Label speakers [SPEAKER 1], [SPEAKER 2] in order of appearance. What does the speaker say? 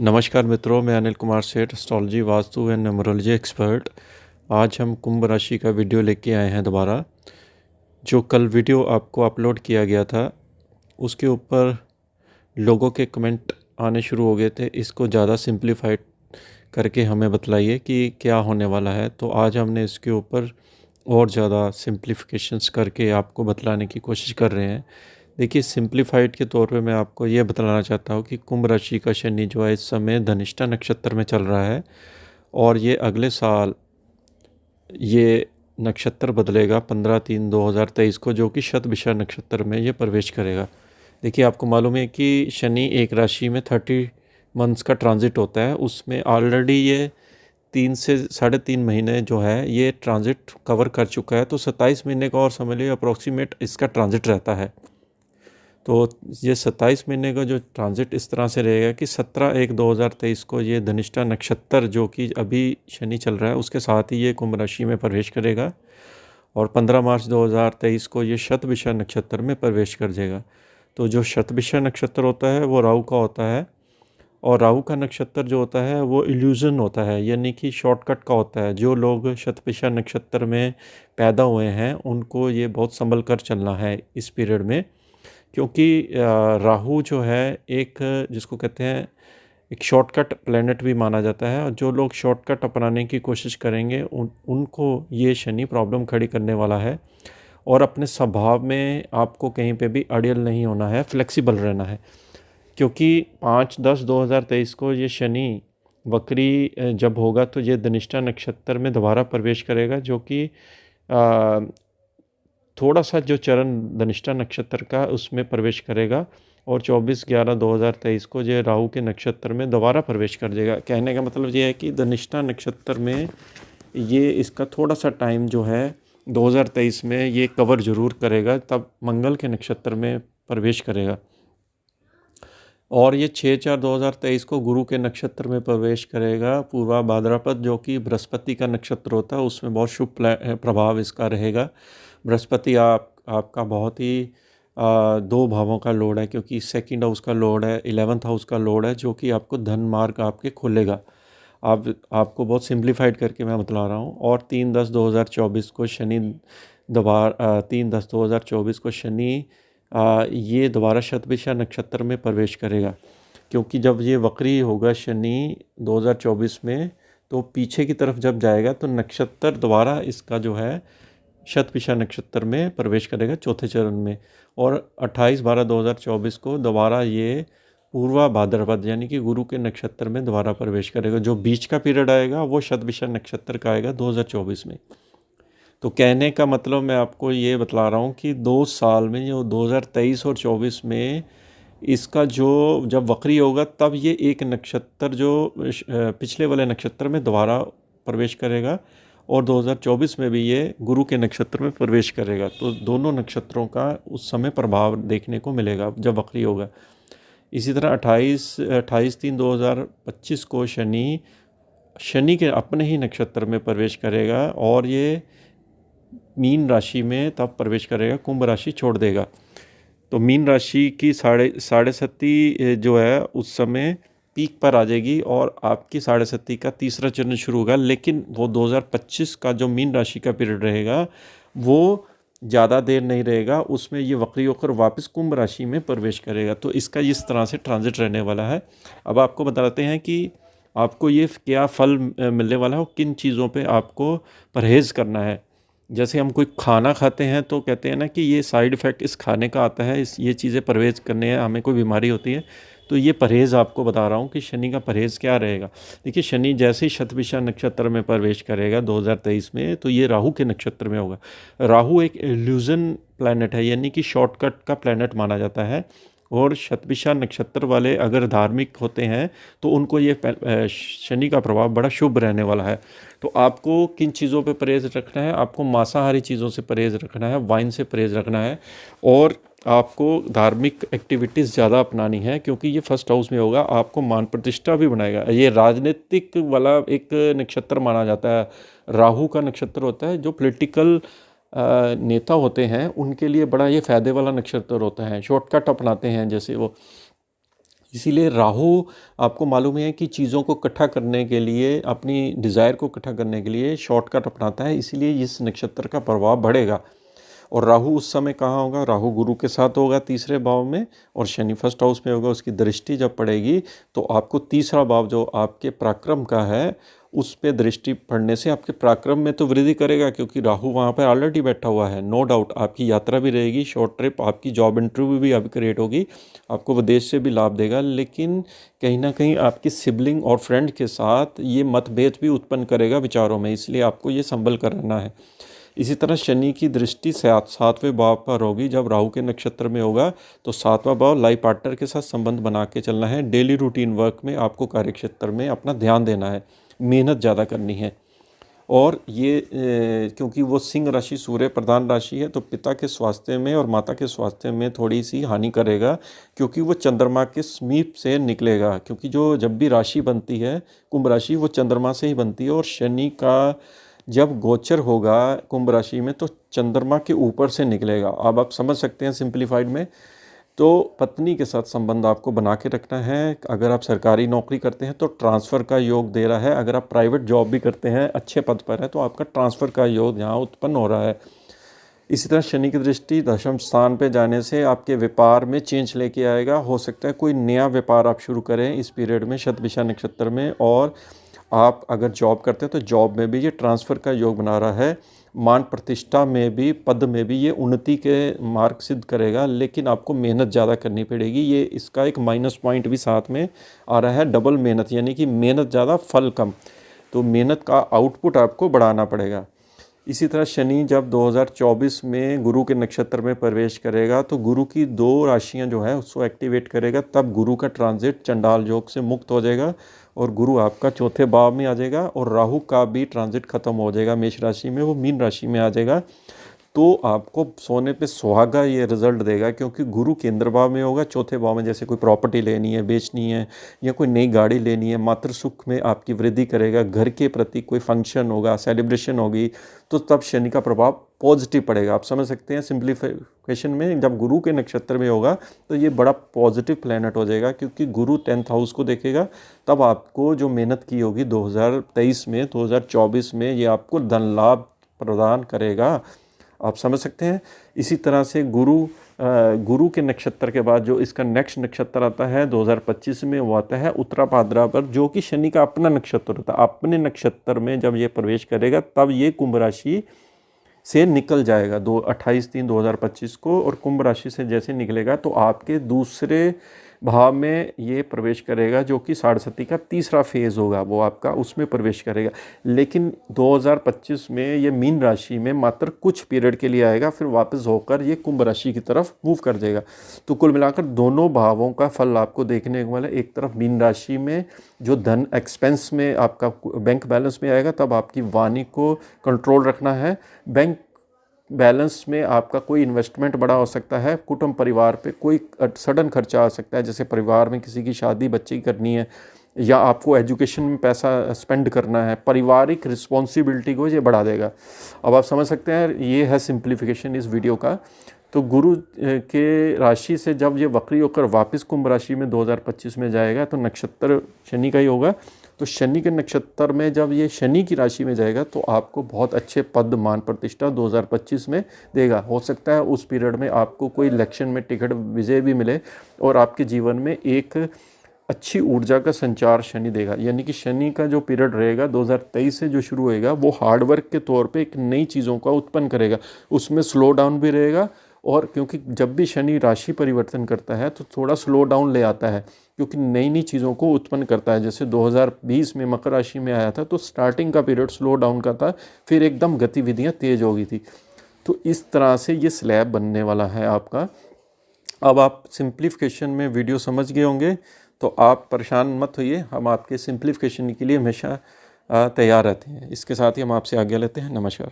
[SPEAKER 1] नमस्कार मित्रों, मैं अनिल कुमार सेठ, astrology, vastu and numerology expert. आज हम कुंभ राशि का वीडियो लेके आए हैं दोबारा। जो कल वीडियो आपको अपलोड किया गया था उसके ऊपर लोगों के कमेंट आने शुरू हो गए थे, इसको ज़्यादा सिंप्लीफाइड करके हमें बतलाइए कि क्या होने वाला है। तो आज हमने इसके ऊपर और ज़्यादा सिंप्लीफिकेशंस करके आपको बतलाने की कोशिश कर रहे हैं। देखिए, सिंप्लीफाइड के तौर पे मैं आपको ये बतलाना चाहता हूँ कि कुंभ राशि का शनि जो है इस समय धनिष्ठा नक्षत्र में चल रहा है और ये अगले साल ये नक्षत्र बदलेगा 15/3/2023 को, जो कि शतभिषा नक्षत्र में ये प्रवेश करेगा। देखिए, आपको मालूम है कि शनि एक राशि में 30 मंथ्स का ट्रांजिट होता है, उसमें ऑलरेडी ये 3 से 3.5 महीने जो है ये ट्रांजिट कवर कर चुका है। तो 27 महीने का और समझ लीजिए अप्रोक्सीमेट इसका ट्रांजिट रहता है। तो ये 27 महीने का जो ट्रांजिट इस तरह से रहेगा कि 17/1/2023 को ये धनिष्ठा नक्षत्र, जो कि अभी शनि चल रहा है, उसके साथ ही ये कुंभ राशि में प्रवेश करेगा और 15 मार्च 2023 को ये शतभिषा नक्षत्र में प्रवेश कर जाएगा। तो जो शतभिषा नक्षत्र होता है वो राहु का होता है और राहु का नक्षत्र जो होता है वो इल्यूजन होता है, यानी कि शॉर्टकट का होता है। जो लोग शतभिषा नक्षत्र में पैदा हुए हैं उनको ये बहुत संभल कर चलना है इस पीरियड में, क्योंकि राहु जो है एक जिसको कहते हैं एक शॉर्टकट प्लेनेट भी माना जाता है, और जो लोग शॉर्टकट अपनाने की कोशिश करेंगे उनको ये शनि प्रॉब्लम खड़ी करने वाला है। और अपने स्वभाव में आपको कहीं पे भी अड़ियल नहीं होना है, फ्लेक्सिबल रहना है, क्योंकि 5/10/2023 को ये शनि वक्री जब होगा तो ये धनिष्ठा नक्षत्र में दोबारा प्रवेश करेगा, जो कि थोड़ा सा जो चरण धनिष्ठा नक्षत्र का उसमें प्रवेश करेगा और 24/11/2023 को ये राहु के नक्षत्र में दोबारा प्रवेश कर देगा। कहने का मतलब ये है कि धनिष्ठा नक्षत्र में ये इसका थोड़ा सा टाइम जो है 2023 में ये कवर जरूर करेगा, तब मंगल के नक्षत्र में प्रवेश करेगा। और ये 6/4/2023 को गुरु के नक्षत्र में प्रवेश करेगा, पूर्वा भाद्रपद, जो कि बृहस्पति का नक्षत्र होता है, उसमें बहुत शुभ प्रभाव इसका रहेगा। बृहस्पति आपका बहुत ही 2 भावों का लॉर्ड है, क्योंकि सेकंड हाउस का लॉर्ड है, 11th हाउस का लॉर्ड है, जो कि आपको धन मार्ग आपके खोलेगा। आपको बहुत सिंप्लीफाइड करके मैं बतला रहा हूँ। और 3/10/2024 को शनि दोबारा 3/10/2024 को शनि ये दोबारा शतभिषा नक्षत्र में प्रवेश करेगा, क्योंकि जब ये वक्री होगा शनि 2024 में, तो पीछे की तरफ जब जाएगा तो नक्षत्र दोबारा इसका जो है शतभिषा नक्षत्र में प्रवेश करेगा चौथे चरण में। और 28/12/2024 को दोबारा ये पूर्वा भाद्रपद यानी कि गुरु के नक्षत्र में दोबारा प्रवेश करेगा। जो बीच का पीरियड आएगा वो शतभिषा नक्षत्र का आएगा 2024 में। तो कहने का मतलब मैं आपको ये बतला रहा हूँ कि 2 साल में, जो 2023 और 24 में इसका जो जब वक्री होगा तब ये एक नक्षत्र जो पिछले वाले नक्षत्र में दोबारा प्रवेश करेगा और 2024 में भी ये गुरु के नक्षत्र में प्रवेश करेगा। तो दोनों नक्षत्रों का उस समय प्रभाव देखने को मिलेगा जब वक्री होगा। इसी तरह 28/3/2025 को शनि के अपने ही नक्षत्र में प्रवेश करेगा और ये मीन राशि में तब प्रवेश करेगा, कुंभ राशि छोड़ देगा। तो मीन राशि की साढ़े सती जो है उस समय पीक पर आ जाएगी और आपकी साढ़े सती का तीसरा चरण शुरू होगा। लेकिन वो 2025 का जो मीन राशि का पीरियड रहेगा वो ज़्यादा देर नहीं रहेगा, उसमें ये वक्री होकर वापस कुंभ राशि में प्रवेश करेगा। तो इसका इस तरह से ट्रांजिट रहने वाला है। अब आपको बताते हैं कि आपको ये क्या फल मिलने वाला है और किन चीज़ों पे आपको परहेज़ करना है। जैसे हम कोई खाना खाते हैं तो कहते हैं ना कि ये साइड इफ़ेक्ट इस खाने का आता है, ये चीज़ें परहेज़ करने हैं, हमें कोई बीमारी होती है। तो ये परहेज़ आपको बता रहा हूँ कि शनि का परहेज़ क्या रहेगा। देखिए, शनि जैसे ही शतभिषा नक्षत्र में प्रवेश करेगा 2023 में, तो ये राहु के नक्षत्र में होगा। राहु एक इल्यूजन प्लैनेट है, यानी कि शॉर्टकट का प्लैनेट माना जाता है। और शतभिषा नक्षत्र वाले अगर धार्मिक होते हैं तो उनको ये शनि का प्रभाव बड़ा शुभ रहने वाला है। तो आपको किन चीज़ों पे परहेज़ रखना है? आपको मांसाहारी चीज़ों से परहेज़ रखना है, वाइन से परहेज़ रखना है, और आपको धार्मिक एक्टिविटीज़ ज़्यादा अपनानी है, क्योंकि ये फर्स्ट हाउस में होगा, आपको मान प्रतिष्ठा भी बनाएगा। ये राजनीतिक वाला एक नक्षत्र माना जाता है। राहु का नक्षत्र होता है, जो पॉलिटिकल नेता होते हैं उनके लिए बड़ा ये फ़ायदे वाला नक्षत्र होता है। शॉर्टकट अपनाते हैं जैसे वो, इसीलिए राहु आपको मालूम है कि चीज़ों को इकट्ठा करने के लिए, अपनी डिज़ायर को इकट्ठा करने के लिए शॉर्टकट अपनाता है, इसीलिए इस नक्षत्र का प्रभाव बढ़ेगा। और राहु उस समय कहाँ होगा? राहु गुरु के साथ होगा तीसरे भाव में, और शनि फर्स्ट हाउस में होगा। उसकी दृष्टि जब पड़ेगी तो आपको तीसरा भाव जो आपके पराक्रम का है उस पे दृष्टि पड़ने से आपके पराक्रम में तो वृद्धि करेगा, क्योंकि राहु वहाँ पर ऑलरेडी बैठा हुआ है। नो डाउट आपकी यात्रा भी रहेगी, शॉर्ट ट्रिप, आपकी जॉब इंटरव्यू भी अभी क्रिएट होगी, आपको विदेश से भी लाभ देगा, लेकिन कहीं ना कहीं आपकी सिबलिंग और फ्रेंड के साथ ये मतभेद भी उत्पन्न करेगा विचारों में, इसलिए आपको ये संभल कर रहना है। इसी तरह शनि की दृष्टि सातवें भाव पर होगी जब राहु के नक्षत्र में होगा, तो सातवां भाव लाइफ पार्टनर के साथ संबंध बना के चलना है। डेली रूटीन वर्क में आपको कार्यक्षेत्र में अपना ध्यान देना है, मेहनत ज़्यादा करनी है। और ये क्योंकि वो सिंह राशि सूर्य प्रधान राशि है, तो पिता के स्वास्थ्य में और माता के स्वास्थ्य में थोड़ी सी हानि करेगा, क्योंकि वो चंद्रमा के समीप से निकलेगा। क्योंकि जो जब भी राशि बनती है कुंभ राशि, वो चंद्रमा से ही बनती है, और शनि का जब गोचर होगा कुंभ राशि में तो चंद्रमा के ऊपर से निकलेगा। अब आप समझ सकते हैं सिंप्लीफाइड में। तो पत्नी के साथ संबंध आपको बना के रखना है। अगर आप सरकारी नौकरी करते हैं तो ट्रांसफ़र का योग दे रहा है, अगर आप प्राइवेट जॉब भी करते हैं, अच्छे पद पर है, तो आपका ट्रांसफ़र का योग यहाँ उत्पन्न हो रहा है। इसी तरह शनि की दृष्टि दशम स्थान पे जाने से आपके व्यापार में चेंज लेके आएगा। हो सकता है कोई नया व्यापार आप शुरू करें इस पीरियड में, शतभिषा नक्षत्र में। और आप अगर जॉब करते हैं तो जॉब में भी ये ट्रांसफ़र का योग बना रहा है। मान प्रतिष्ठा में भी, पद में भी ये उन्नति के मार्ग सिद्ध करेगा, लेकिन आपको मेहनत ज़्यादा करनी पड़ेगी। ये इसका एक माइनस पॉइंट भी साथ में आ रहा है, डबल मेहनत, यानी कि मेहनत ज़्यादा फल कम, तो मेहनत का आउटपुट आपको बढ़ाना पड़ेगा। इसी तरह शनि जब 2024 में गुरु के नक्षत्र में प्रवेश करेगा तो गुरु की 2 राशियां जो है उसको एक्टिवेट करेगा, तब गुरु का ट्रांजिट चंडाल योग से मुक्त हो जाएगा और गुरु आपका चौथे भाव में आ जाएगा, और राहु का भी ट्रांजिट खत्म हो जाएगा मेष राशि में, वो मीन राशि में आ जाएगा। तो आपको सोने पे सुहागा ये रिजल्ट देगा, क्योंकि गुरु केंद्र भाव में होगा, चौथे भाव में। जैसे कोई प्रॉपर्टी लेनी है, बेचनी है, या कोई नई गाड़ी लेनी है, मातृ सुख में आपकी वृद्धि करेगा, घर के प्रति कोई फंक्शन होगा, सेलिब्रेशन होगी, तो तब शनि का प्रभाव पॉजिटिव पड़ेगा। आप समझ सकते हैं सिंप्लीफिकेशन में, जब गुरु के नक्षत्र में होगा तो ये बड़ा पॉजिटिव प्लैनेट हो जाएगा, क्योंकि गुरु 10th हाउस को देखेगा। तब आपको जो मेहनत की होगी 2023 में, 2024 में, ये आपको धन लाभ प्रदान करेगा। आप समझ सकते हैं। इसी तरह से गुरु के नक्षत्र के बाद जो इसका नेक्स्ट नक्षत्र आता है 2025 में, वो आता है उत्तरा भाद्रा पर, जो कि शनि का अपना नक्षत्र होता है। अपने नक्षत्र में जब ये प्रवेश करेगा तब ये कुंभ राशि से निकल जाएगा 28/3/2025 को, और कुंभ राशि से जैसे निकलेगा तो आपके दूसरे भाव में ये प्रवेश करेगा, जो कि साढ़े का तीसरा फेज़ होगा, वो आपका उसमें प्रवेश करेगा। लेकिन 2025 में ये मीन राशि में मात्र कुछ पीरियड के लिए आएगा, फिर वापस होकर ये कुंभ राशि की तरफ मूव कर जाएगा। तो कुल मिलाकर दोनों भावों का फल आपको देखने को मिला। एक तरफ मीन राशि में जो धन एक्सपेंस में आपका बैंक बैलेंस में आएगा, तब आपकी वाणी को कंट्रोल रखना है। बैंक बैलेंस में आपका कोई इन्वेस्टमेंट बड़ा हो सकता है, कुटुंब परिवार पे कोई सडन खर्चा आ सकता है, जैसे परिवार में किसी की शादी बच्चे की करनी है, या आपको एजुकेशन में पैसा स्पेंड करना है, पारिवारिक रिस्पॉन्सिबिलिटी को ये बढ़ा देगा। अब आप समझ सकते हैं, ये है सिंप्लीफिकेशन इस वीडियो का। तो गुरु के राशि से जब ये वक्री होकर वापस कुंभ राशि में 2025 में जाएगा, तो नक्षत्र शनि का ही होगा। तो शनि के नक्षत्र में जब ये शनि की राशि में जाएगा तो आपको बहुत अच्छे पद मान प्रतिष्ठा 2025 में देगा। हो सकता है उस पीरियड में आपको कोई इलेक्शन में टिकट विजय भी मिले, और आपके जीवन में एक अच्छी ऊर्जा का संचार शनि देगा। यानी कि शनि का जो पीरियड रहेगा 2023 से जो शुरू होएगा, वो हार्डवर्क के तौर पे एक नई चीज़ों का उत्पन्न करेगा। उसमें स्लो डाउन भी रहेगा, और क्योंकि जब भी शनि राशि परिवर्तन करता है तो थोड़ा स्लो डाउन ले आता है, क्योंकि नई नई चीज़ों को उत्पन्न करता है। जैसे 2020 में मकर राशि में आया था तो स्टार्टिंग का पीरियड स्लो डाउन का था, फिर एकदम गतिविधियाँ तेज़ हो गई थी। तो इस तरह से ये स्लैब बनने वाला है आपका। अब आप सिंप्लीफिकेशन में वीडियो समझ गए होंगे, तो आप परेशान मत होइए, हम आपके सिंप्लीफिकेशन के लिए हमेशा तैयार रहते हैं। इसके साथ ही हम आपसे आज्ञा लेते हैं। नमस्कार।